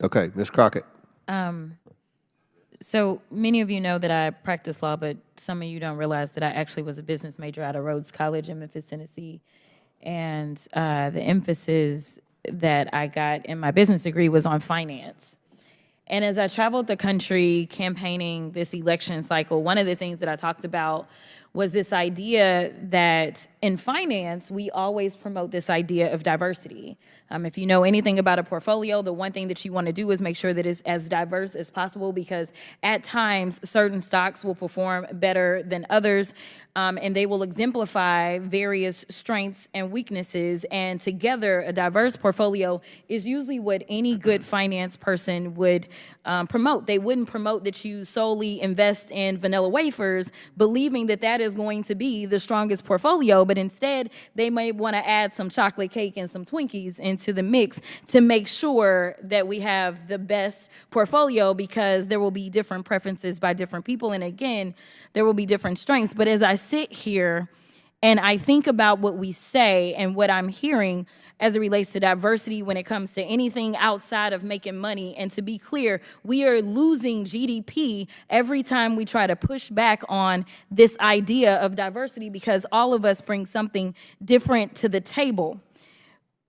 Okay, Ms. Crockett. So many of you know that I practice law, but some of you don't realize that I actually was a business major out of Rhodes College in Memphis, Tennessee. And the emphasis that I got in my business degree was on finance. And as I traveled the country campaigning this election cycle, one of the things that I talked about was this idea that in finance, we always promote this idea of diversity. If you know anything about a portfolio, the one thing that you want to do is make sure that it's as diverse as possible, because at times certain stocks will perform better than others, and they will exemplify various strengths and weaknesses. And together, a diverse portfolio is usually what any good finance person would promote. They wouldn't promote that you solely invest in vanilla wafers, believing that that is going to be the strongest portfolio, but instead they may want to add some chocolate cake and some Twinkies into the mix to make sure that we have the best portfolio, because there will be different preferences by different people, and again, there will be different strengths. But as I sit here and I think about what we say and what I'm hearing as it relates to diversity when it comes to anything outside of making money, and to be clear, we are losing GDP every time we try to push back on this idea of diversity, because all of us bring something different to the table.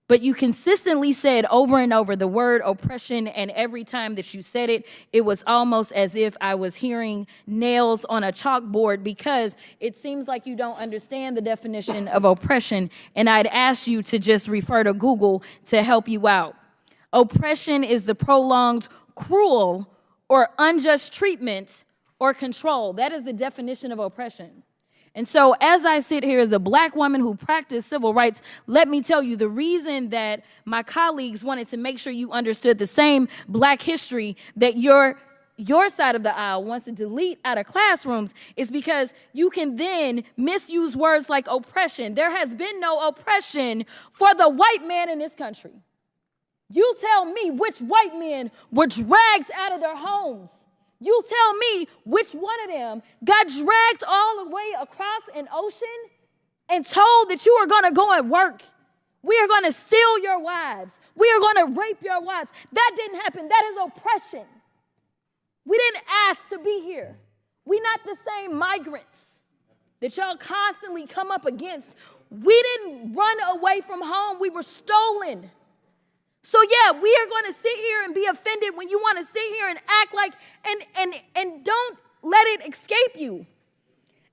But you consistently said over and over the word oppression, and every time that you said it, it was almost as if I was hearing nails on a chalkboard, because it seems like you don't understand the definition of oppression, and I'd ask you to just refer to Google to help you out. Oppression is the prolonged, cruel, or unjust treatment or control. That is the definition of oppression. And so as I sit here as a Black woman who practiced civil rights, let me tell you, the reason that my colleagues wanted to make sure you understood the same Black history that your side of the aisle wants to delete out of classrooms is because you can then misuse words like oppression. There has been no oppression for the white man in this country. You tell me which white men were dragged out of their homes. You tell me which one of them got dragged all the way across an ocean and told that you are going to go and work. We are going to steal your wives. We are going to rape your wives. That didn't happen. That is oppression. We didn't ask to be here. We're not the same migrants that y'all constantly come up against. We didn't run away from home. We were stolen. So yeah, we are going to sit here and be offended when you want to sit here and act like, and don't let it escape you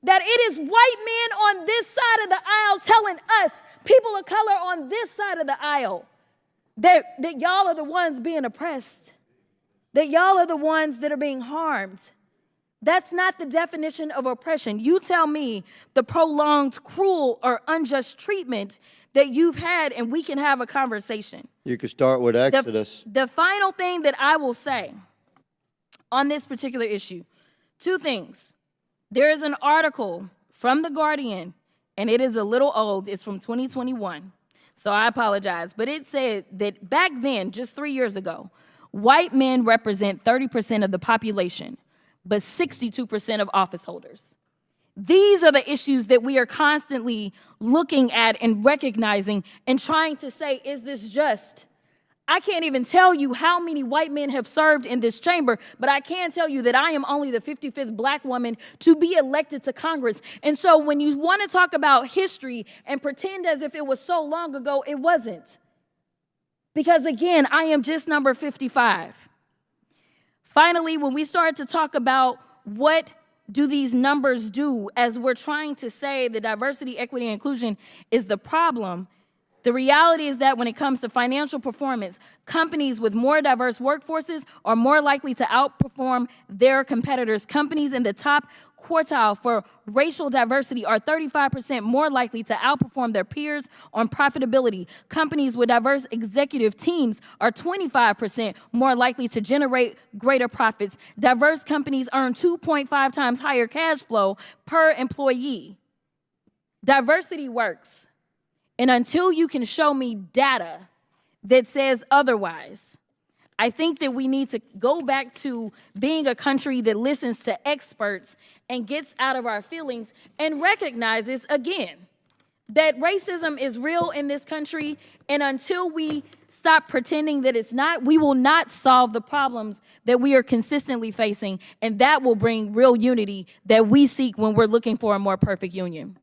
that it is white men on this side of the aisle telling us, people of color on this side of the aisle, that y'all are the ones being oppressed, that y'all are the ones that are being harmed. That's not the definition of oppression. You tell me the prolonged, cruel, or unjust treatment that you've had, and we can have a conversation. You could start with Exodus. The final thing that I will say on this particular issue, two things. There is an article from The Guardian, and it is a little old. It's from 2021, so I apologize. But it said that back then, just 3 years ago, white men represent 30% of the population, but 62% of office holders. These are the issues that we are constantly looking at and recognizing and trying to say, is this just? I can't even tell you how many white men have served in this chamber, but I can tell you that I am only the 55th Black woman to be elected to Congress. And so when you want to talk about history and pretend as if it was so long ago, it wasn't. Because again, I am just number 55. Finally, when we start to talk about what do these numbers do, as we're trying to say the diversity, equity, and inclusion is the problem, the reality is that when it comes to financial performance, companies with more diverse workforces are more likely to outperform their competitors. Companies in the top quartile for racial diversity are 35% more likely to outperform their peers on profitability. Companies with diverse executive teams are 25% more likely to generate greater profits. Diverse companies earn 2.5 times higher cash flow per employee. Diversity works. And until you can show me data that says otherwise, I think that we need to go back to being a country that listens to experts and gets out of our feelings and recognizes, again, that racism is real in this country, and until we stop pretending that it's not, we will not solve the problems that we are consistently facing, and that will bring real unity that we seek when we're looking for a more perfect union.